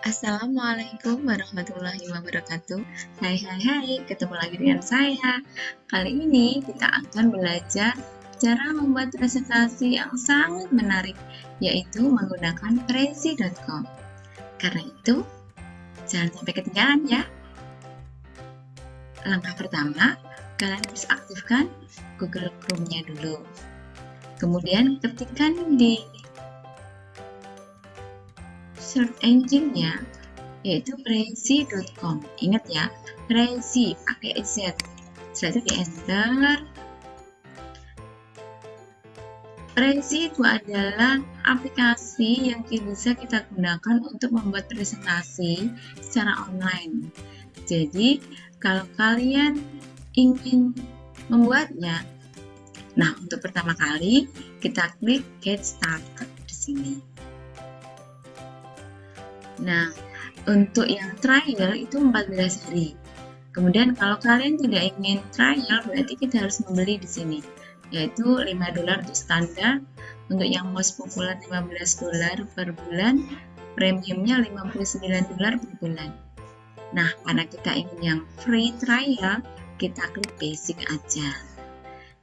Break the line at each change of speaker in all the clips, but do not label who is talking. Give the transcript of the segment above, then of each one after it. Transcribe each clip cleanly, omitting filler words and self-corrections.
Assalamualaikum warahmatullahi wabarakatuh. Hai, ketemu lagi dengan saya. Kali ini kita akan belajar cara membuat presentasi yang sangat menarik, yaitu menggunakan prezi.com. Karena itu, jangan sampai ketinggalan ya. Langkah pertama, kalian harus aktifkan Google Chrome-nya dulu. Kemudian ketikkan di search engine-nya yaitu prezi.com. Ingat ya, Prezi pakai Z. Setelah itu di enter. Prezi itu adalah aplikasi yang bisa kita gunakan untuk membuat presentasi secara online. Jadi, kalau kalian ingin membuatnya, nah untuk pertama kali kita klik Get Started di sini. Nah, untuk yang trial itu 14 hari. Kemudian kalau kalian tidak ingin trial, berarti kita harus membeli di sini, yaitu $5 untuk standar, untuk yang most popular $15 per bulan, premiumnya $59 per bulan. Nah, karena kita ingin yang free trial, kita klik basic aja.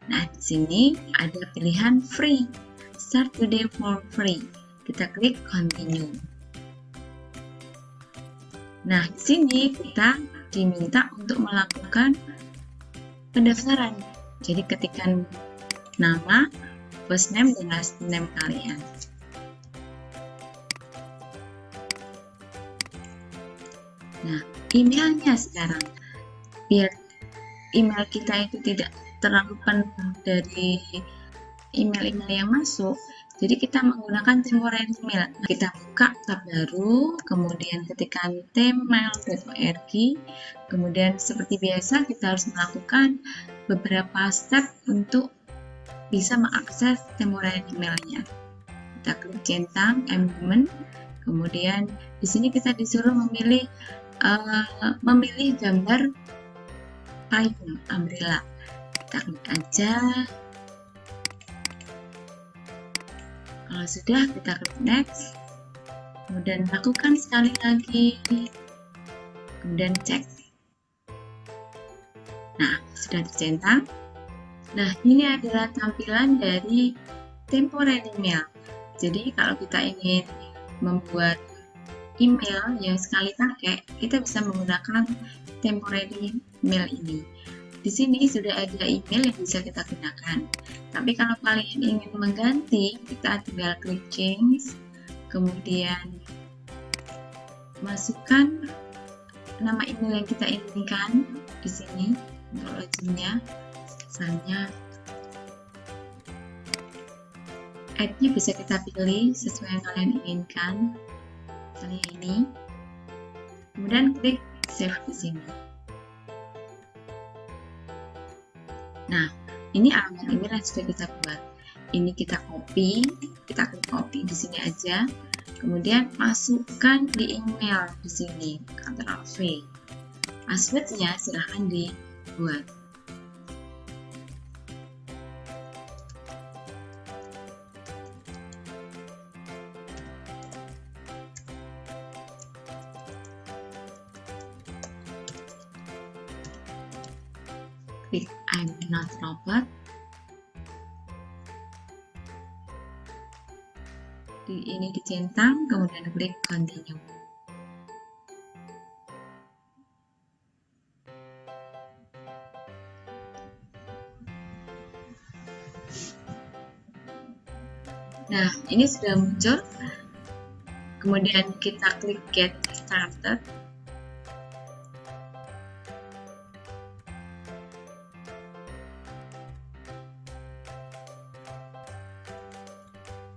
Nah, di sini ada pilihan free, start today for free. Kita klik continue. Nah, di sini kita diminta untuk melakukan pendaftaran. Jadi ketikkan nama, first name, dan last name kalian. Nah, emailnya sekarang. Biar email kita itu tidak terlalu penuh dari email-email yang masuk, jadi kita menggunakan temporary email. Kita buka tab baru, kemudian ketikkan tmail.org. Kemudian seperti biasa kita harus melakukan beberapa step untuk bisa mengakses temporary emailnya. Kita klik centang embedment. Kemudian di sini kita disuruh memilih gambar payung umbrella. Kita klik aja. Kalau sudah, kita klik next, kemudian lakukan sekali lagi, kemudian cek. Nah, sudah dicentang. Nah, ini adalah tampilan dari temporary email. Jadi kalau kita ingin membuat email yang sekali pakai, kita bisa menggunakan temporary email ini. Di sini sudah ada email yang bisa kita gunakan. Tapi kalau kalian ingin mengganti, kita tinggal klik change, kemudian masukkan nama email yang kita inginkan di sini untuk loginnya. Misalnya add-nya bisa kita pilih sesuai yang kalian inginkan. Misalnya ini. Kemudian klik save di sini. Nah, ini alamat email yang sudah kita buat. Ini kita copy, kita klik copy di sini aja. Kemudian masukkan di email di sini, Ctrl V. Passwordnya silahkan dibuat. Klik I'm not robot. Ini dicentang, kemudian klik continue. Nah, ini sudah muncul. Kemudian kita klik get started.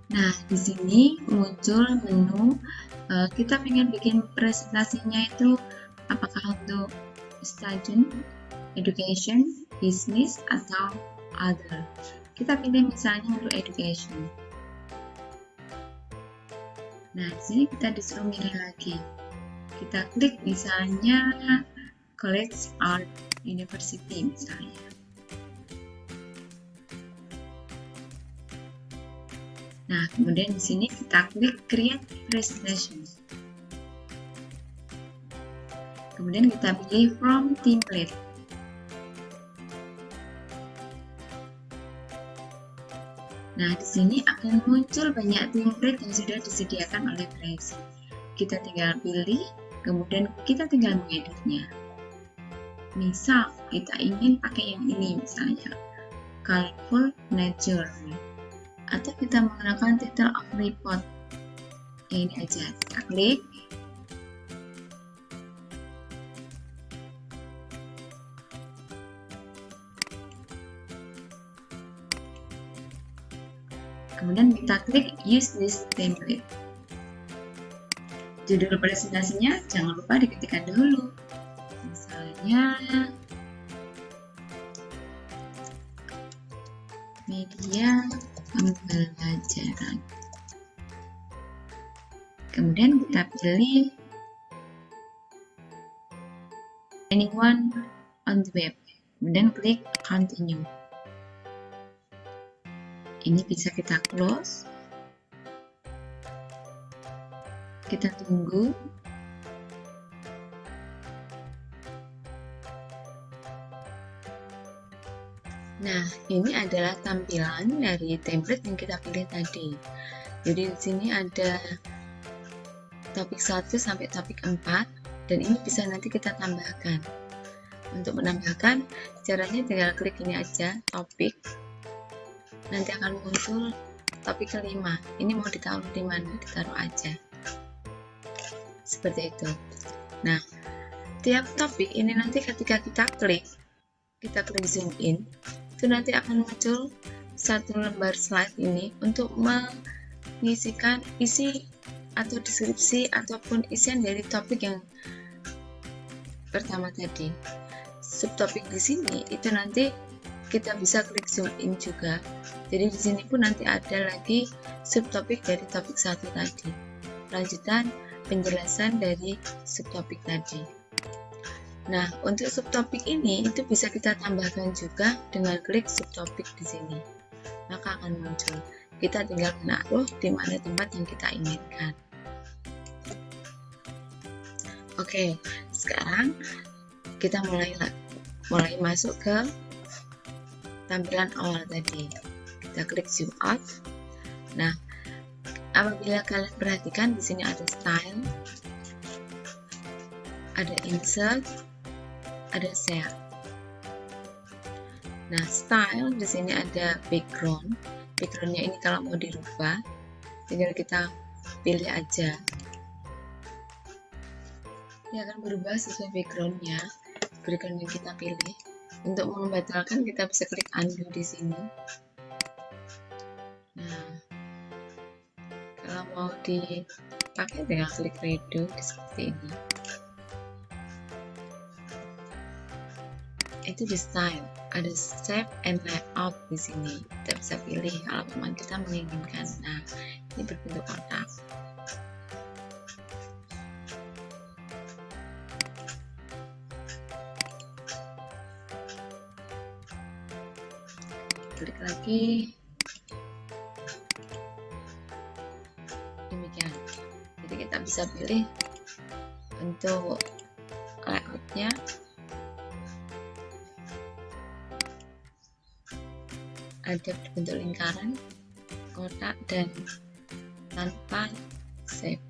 Nah, di sini muncul menu. Kita ingin bikin presentasinya itu apakah untuk student, education, business, atau other. Kita pilih misalnya untuk education. Nah, di sini kita disuruh milih lagi. Kita klik misalnya College Art University misalnya. Nah, kemudian di sini kita klik create presentation. Kemudian kita pilih from template. Nah, di sini akan muncul banyak template yang sudah disediakan oleh Prezi. Kita tinggal pilih, kemudian kita tinggal mengeditnya. Misal, kita ingin pakai yang ini misalnya, colorful nature. Atau kita menggunakan title of report. Ini aja, kita klik. Kemudian kita klik use this template. Judul presentasinya jangan lupa diketikkan dulu. Misalnya media pembelajaran. Kemudian kita pilih anyone on the web. Kemudian klik continue. Ini bisa kita close. Kita tunggu. Nah, ini adalah tampilan dari template yang kita pilih tadi. Jadi di sini ada topik 1 sampai topik 4 dan ini bisa nanti kita tambahkan. Untuk menambahkan, caranya tinggal klik ini aja, topik. Nanti akan muncul topik kelima. Ini mau ditaruh di mana? Ditaruh aja. Seperti itu. Nah, tiap topik ini nanti ketika kita klik zoom in, itu nanti akan muncul satu lembar slide ini untuk mengisikan isi atau deskripsi ataupun isian dari topik yang pertama tadi. Subtopik di sini itu nanti kita bisa klik zoom in juga. Jadi di sini pun nanti ada lagi subtopik dari topik 1 tadi. Lanjutan penjelasan dari subtopik tadi. Nah, untuk subtopik ini itu bisa kita tambahkan juga dengan klik subtopik di sini. Maka akan muncul. Kita tinggal menaruh di mana tempat yang kita inginkan. Oke, sekarang kita mulai masuk ke tampilan awal tadi. Kita klik zoom out. Nah, apabila kalian perhatikan di sini ada style, ada insert, ada share. Nah, style di sini ada background. Backgroundnya ini kalau mau dirubah, tinggal kita pilih aja. Dia akan berubah sesuai backgroundnya, background yang kita pilih. Untuk membatalkan kita bisa klik undo di sini. Nah, kalau mau dipakai tinggal klik redo seperti ini. Itu di style, ada shape and layout di sini. Kita bisa pilih kalau memang kita menginginkan. Nah, ini berbentuk kotak. Klik lagi. Demikian. Jadi kita bisa pilih untuk layoutnya. Ada berbentuk lingkaran, kotak, dan tanpa shape.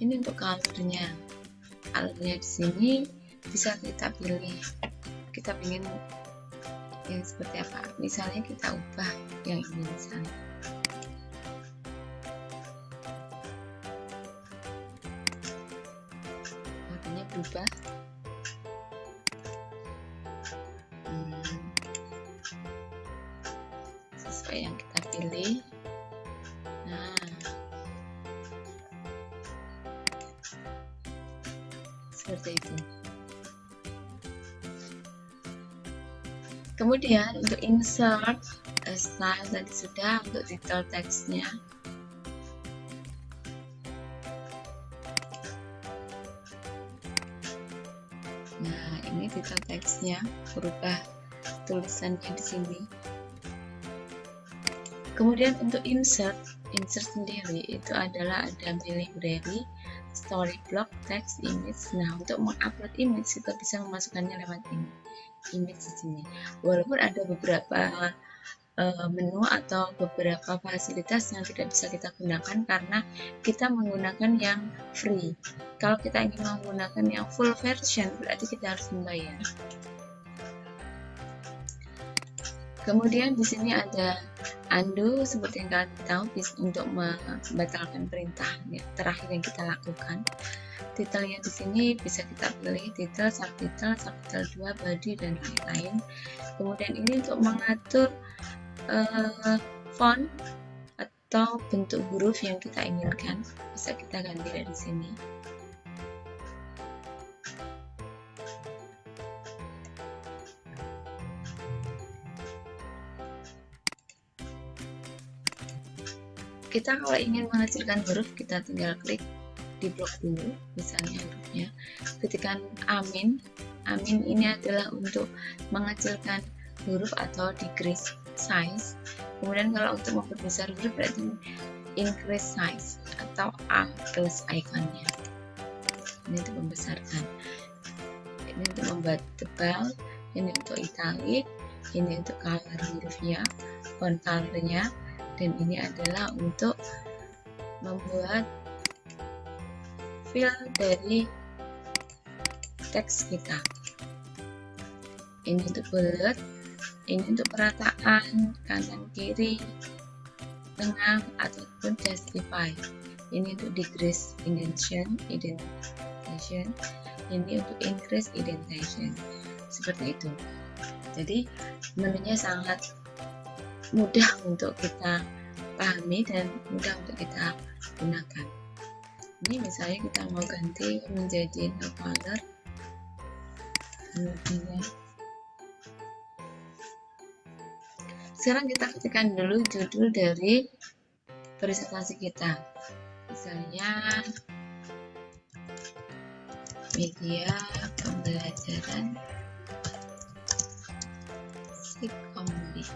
Ini untuk colornya. Colornya di sini bisa kita pilih. Kita ingin yang seperti apa? Misalnya kita ubah yang ini misalnya. Warnanya berubah. Sesuai yang kita pilih. Nah, seperti itu. Kemudian untuk insert style tadi sudah, untuk title teksnya. Nah, ini title teksnya berubah tulisannya di sini. Kemudian untuk insert sendiri itu adalah ada library, story block, text, image. Nah, untuk mengupload image kita bisa memasukkannya lewat ini, image di sini. Walaupun ada beberapa menu atau beberapa fasilitas yang tidak bisa kita gunakan karena kita menggunakan yang free. Kalau kita ingin menggunakan yang full version berarti kita harus membayar. Kemudian di sini ada undo, seperti yang kalian tahu, untuk membatalkan perintah terakhir yang kita lakukan. Titelnya di sini bisa kita pilih titel, subtitle, subtitle 2, body, dan lain-lain. Kemudian ini untuk mengatur font atau bentuk huruf yang kita inginkan, bisa kita ganti dari sini. Kita kalau ingin mengecilkan huruf, kita tinggal klik di blok dulu, misalnya hurufnya, ketikkan amin. Amin ini adalah untuk mengecilkan huruf atau decrease size. Kemudian kalau untuk memperbesar huruf berarti increase size atau A plus ikonnya. Ini untuk membesarkan, ini untuk membuat tebal, ini untuk italic, ini untuk color hurufnya, font colornya, dan ini adalah untuk membuat fill dari teks kita. Ini untuk bullet, ini untuk perataan kanan kiri, tengah, ataupun justify. Ini untuk decrease indentation, ini untuk increase indentation. Seperti itu. Jadi menunya sangat mudah untuk kita pahami dan mudah untuk kita gunakan. Ini misalnya kita mau ganti menjadi no color, kemudian sekarang kita ketikkan dulu judul dari presentasi kita, misalnya media pembelajaran psikologi.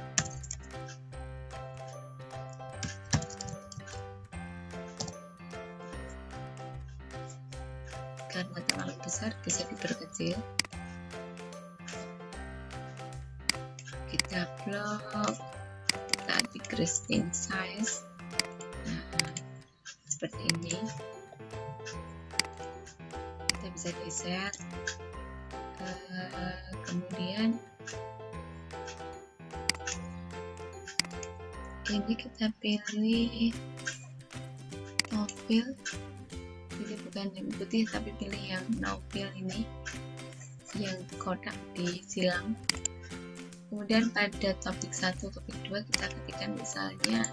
Karena terlalu besar bisa diperkecil. Kita blok, kita decrease in size. Nah, seperti ini. Kita bisa geser. Kemudian ini kita pilih novel. Jadi bukan yang putih tapi pilih yang novel ini, yang kotak disilang. Kemudian pada topik 1, topik 2 kita ketikkan misalnya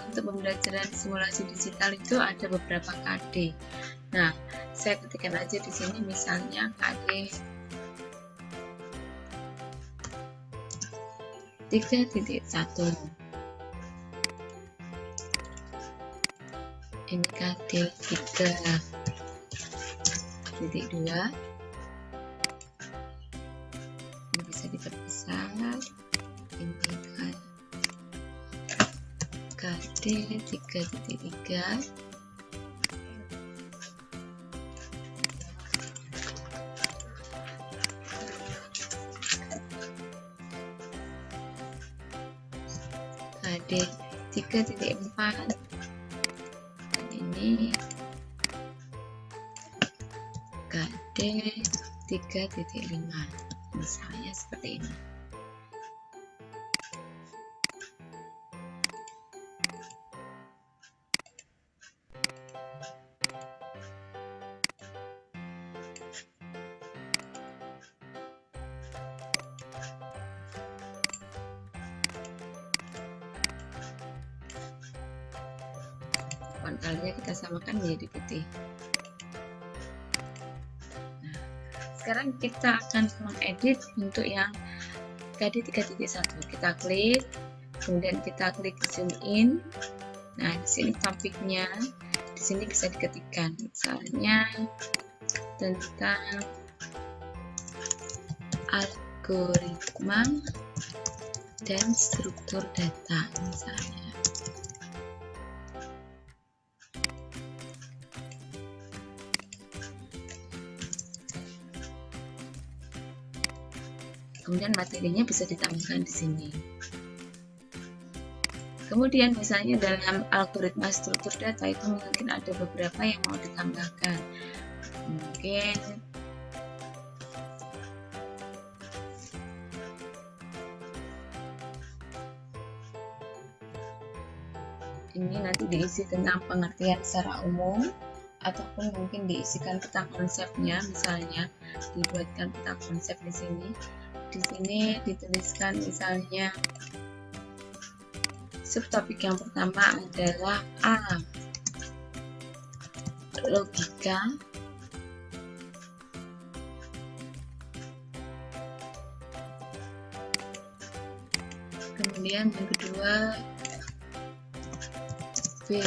untuk pembelajaran simulasi digital itu ada beberapa KD. Nah, saya ketikkan aja di sini misalnya KD 3.1. Ini KD 3.2. Ini bisa diperbesar. Ini KD 3.3. KD 3.4. Ini KD 3.5, misalnya seperti ini. Font-nya kita samakan menjadi putih. Nah, sekarang kita akan mengedit untuk yang KD 3.1. Kita klik, kemudian kita klik zoom in. Nah, di sini topiknya, di sini bisa diketikkan, misalnya tentang algoritma dan struktur data misalnya. Kemudian materinya bisa ditambahkan di sini. Kemudian misalnya dalam algoritma struktur data itu mungkin ada beberapa yang mau ditambahkan. Mungkin ini nanti diisi tentang pengertian secara umum, ataupun mungkin diisikan peta konsepnya, misalnya dibuatkan peta konsep di sini. Di sini dituliskan misalnya subtopik yang pertama adalah A, logika. Kemudian yang kedua B,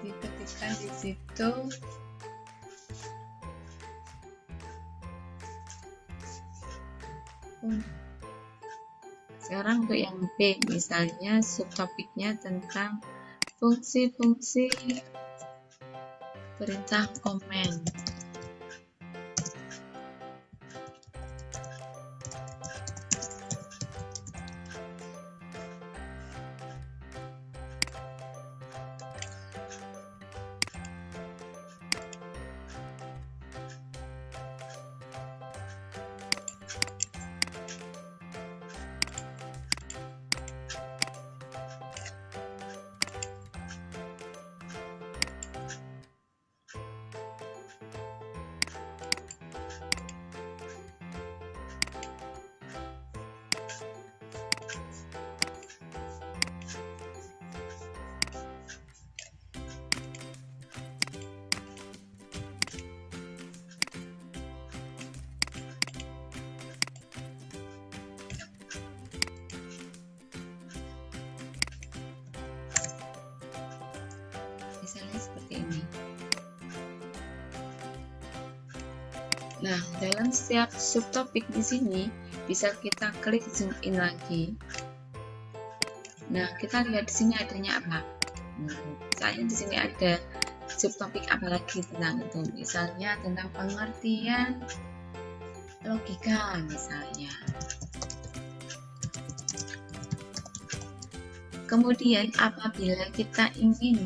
diketikkan di situ Sekarang untuk yang B, misalnya subtopiknya tentang fungsi-fungsi perintah komen. Misalnya seperti ini. Nah, dalam setiap subtopik di sini bisa kita klik zoom in lagi. Nah, kita lihat di sini adanya apa? Misalnya di sini ada subtopik apa lagi tentang itu? Misalnya tentang pengertian logika misalnya. Kemudian apabila kita ingin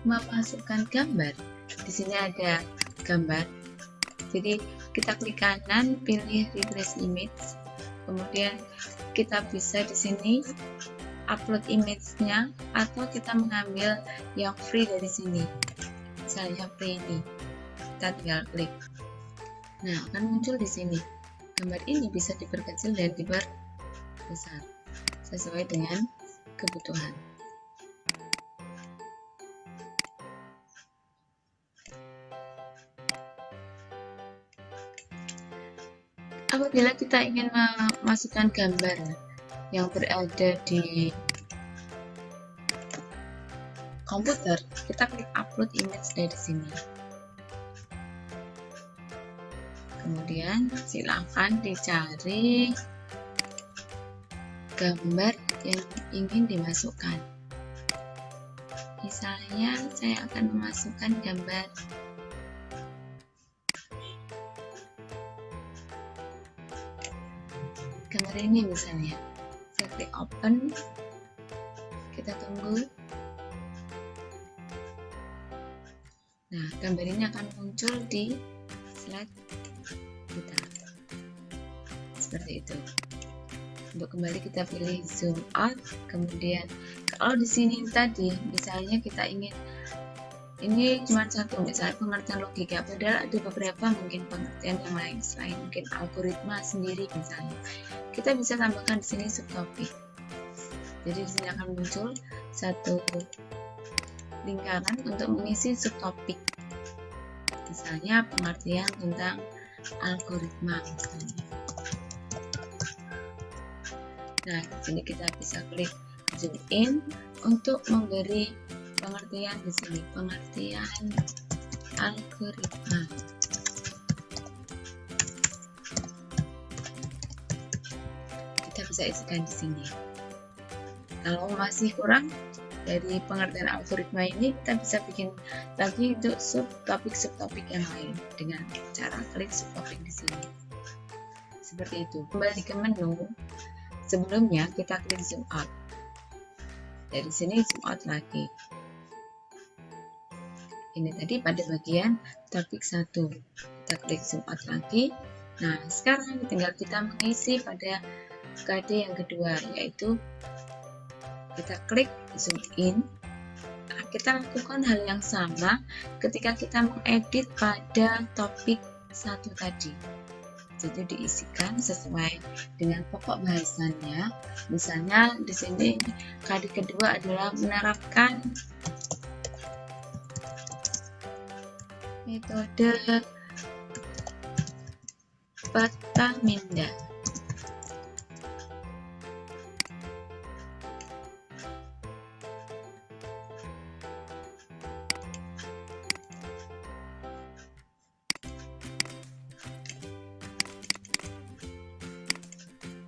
memasukkan gambar, di sini ada gambar. Jadi kita klik kanan, pilih refresh image. Kemudian kita bisa di sini upload image-nya, atau kita mengambil yang free dari sini. Misalnya free ini, kita tinggal klik. Nah, akan muncul di sini. Gambar ini bisa diperkecil dan diperbesar sesuai dengan kebutuhan. Apabila kita ingin memasukkan gambar yang berada di komputer, kita klik upload image dari sini. Kemudian silakan dicari gambar yang ingin dimasukkan. Misalnya saya akan memasukkan gambar ini misalnya. Saya klik open, kita tunggu. Nah, gambar ini akan muncul di slide kita seperti itu. Untuk kembali kita pilih zoom out. Kemudian kalau di sini tadi misalnya kita ingin ini cuma satu, misalnya pengertian logika, padahal ada beberapa mungkin pengertian yang lain selain mungkin algoritma sendiri misalnya. Kita bisa tambahkan di sini subtopik. Jadi di sini akan muncul satu lingkaran untuk mengisi subtopik. Misalnya pengertian tentang algoritma misalnya. Nah, di sini kita bisa klik zoom in untuk memberi pengertian di sini, pengertian algoritma. bisa isikan di sini. Kalau masih kurang dari pengertian algoritma ini, kita bisa bikin lagi untuk subtopik yang lain dengan cara klik subtopik di sini. Seperti itu. Kembali ke menu. Sebelumnya kita klik zoom out. Dari sini zoom out lagi. Ini tadi pada bagian topik 1. Kita klik zoom out lagi. Nah, sekarang tinggal kita mengisi pada KD yang kedua, yaitu kita klik zoom in. Nah, kita lakukan hal yang sama ketika kita mengedit pada topik 1 tadi. Jadi diisikan sesuai dengan pokok bahasannya. Misalnya di sini KD kedua adalah menerapkan metode Petaminda.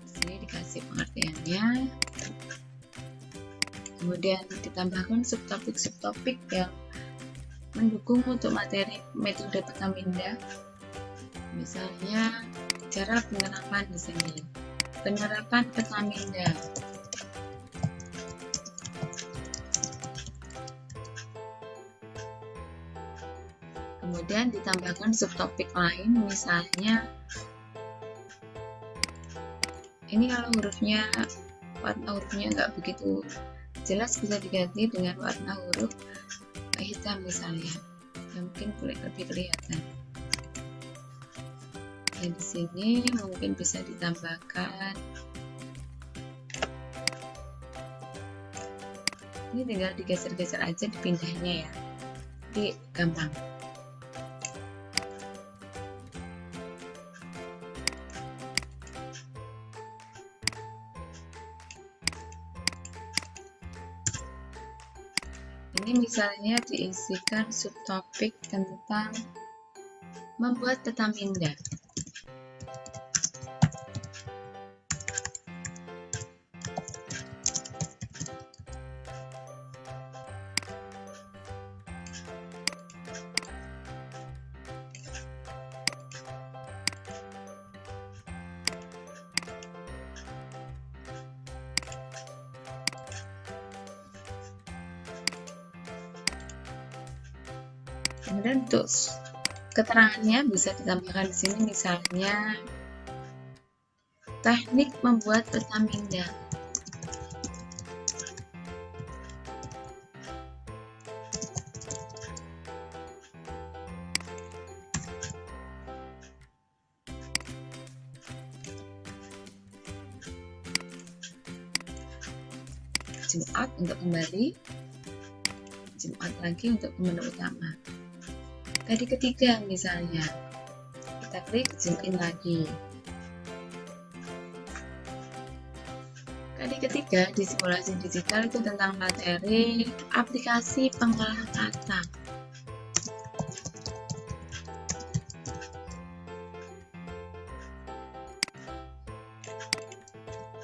Sini dikasih pengertiannya. Kemudian ditambahkan subtopik yang mendukung untuk materi metode Petaminda. Misalnya cara penerapan di sini. Penerapan Petaminda. Kemudian ditambahkan subtopik lain, misalnya ini kalau warna hurufnya nggak begitu jelas, bisa diganti dengan warna huruf hitam misalnya, yang mungkin lebih kelihatan. Dan di sini mungkin bisa ditambahkan, ini tinggal digeser-geser aja dipindahnya ya, jadi gampang. Ini misalnya diisikan subtopik tentang membuat Petaminda. Kemudian untuk keterangannya bisa ditambahkan di sini, misalnya teknik membuat Petaminda. Zoom out untuk kembali, zoom out lagi untuk menu utama. Tadi ketiga misalnya, kita klik zoom in lagi. Tadi ketiga di simulasi digital itu tentang materi aplikasi pengolah kata.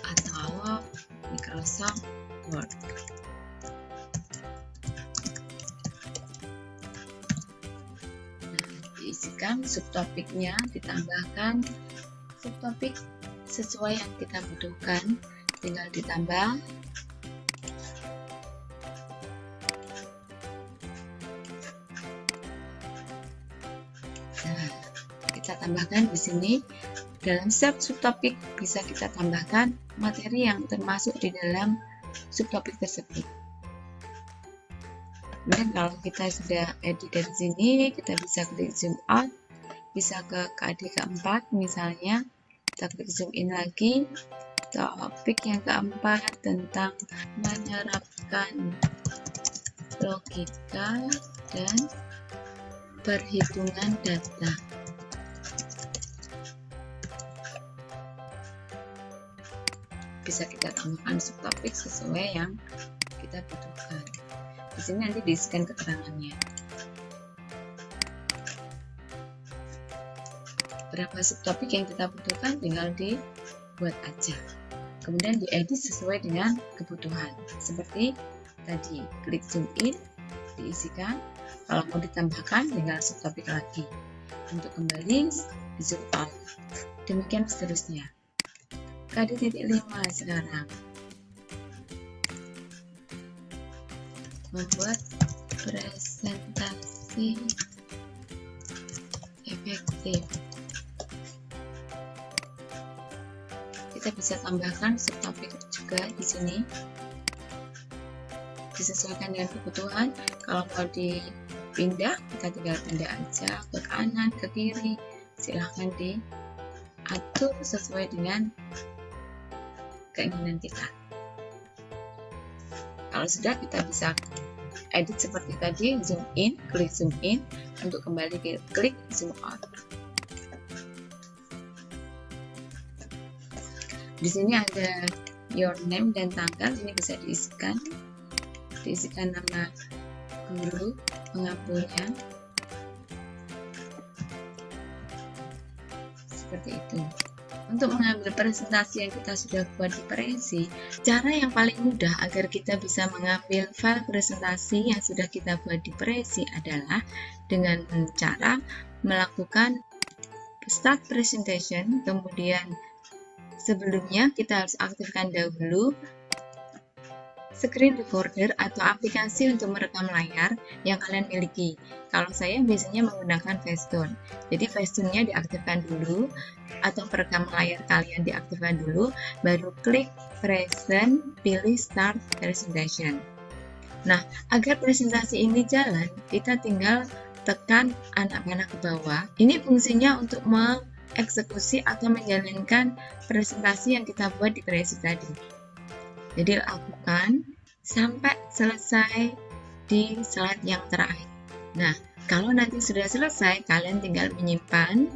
Atau Microsoft Word. Diisikan subtopiknya, ditambahkan subtopik sesuai yang kita butuhkan, tinggal ditambah. Nah, kita tambahkan di sini. Dalam setiap subtopik bisa kita tambahkan materi yang termasuk di dalam subtopik tersebut. Kemudian kalau kita sudah edit dari sini, kita bisa klik zoom out, bisa ke KD keempat misalnya, kita klik zoom in lagi, topik yang keempat tentang menerapkan logika dan perhitungan data. Bisa kita tambahkan subtopik sesuai yang kita butuhkan. Di sini nanti diisikan keterangannya. Berapa subtopik yang kita butuhkan tinggal dibuat aja. kemudian diedit sesuai dengan kebutuhan. Seperti tadi, klik zoom in, diisikan. Kalau mau ditambahkan, tinggal subtopik lagi. Untuk kembali, zoom out. Demikian seterusnya. KD.5 sekarang. Membuat presentasi efektif. Kita bisa tambahkan subtopik juga di sini. Disesuaikan dengan kebutuhan. Kalau mau dipindah, kita tinggal pindah aja ke kanan, ke kiri. Silahkan diatur sesuai dengan keinginan kita. Kalau sudah, kita bisa edit seperti tadi, zoom in, klik zoom in. Untuk kembali klik zoom out. Di sini ada your name dan tanggal, ini bisa diisikan. Diisikan nama guru pengampunya, seperti itu. Untuk mengambil presentasi yang kita sudah buat di Prezi, cara yang paling mudah agar kita bisa mengambil file presentasi yang sudah kita buat di Prezi adalah dengan cara melakukan start presentation. Kemudian sebelumnya kita harus aktifkan dahulu screen recorder atau aplikasi untuk merekam layar yang kalian miliki. Kalau saya biasanya menggunakan Facetune. Jadi Facetune-nya diaktifkan dulu atau perekam layar kalian diaktifkan dulu, baru klik present, pilih start presentation. Nah, agar presentasi ini jalan, kita tinggal tekan anak panah ke bawah. Ini fungsinya untuk mengeksekusi atau menjalankan presentasi yang kita buat di Prezi tadi. Jadi lakukan sampai selesai di slide yang terakhir. Nah, kalau nanti sudah selesai, kalian tinggal menyimpan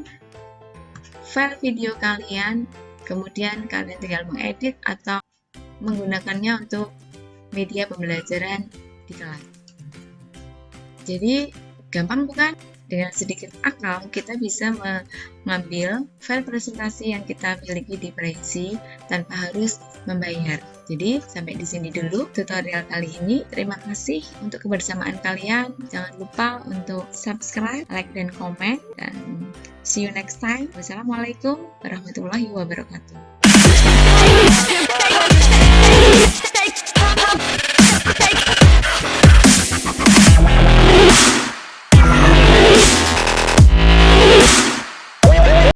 file video kalian, kemudian kalian tinggal mengedit atau menggunakannya untuk media pembelajaran di kelas. Jadi, gampang bukan? Dengan sedikit akal, kita bisa mengambil file presentasi yang kita miliki di Prezi tanpa harus membayar. Jadi, sampai di sini dulu tutorial kali ini. Terima kasih untuk kebersamaan kalian. Jangan lupa untuk subscribe, like, dan komen. Dan see you next time. Wassalamualaikum warahmatullahi wabarakatuh.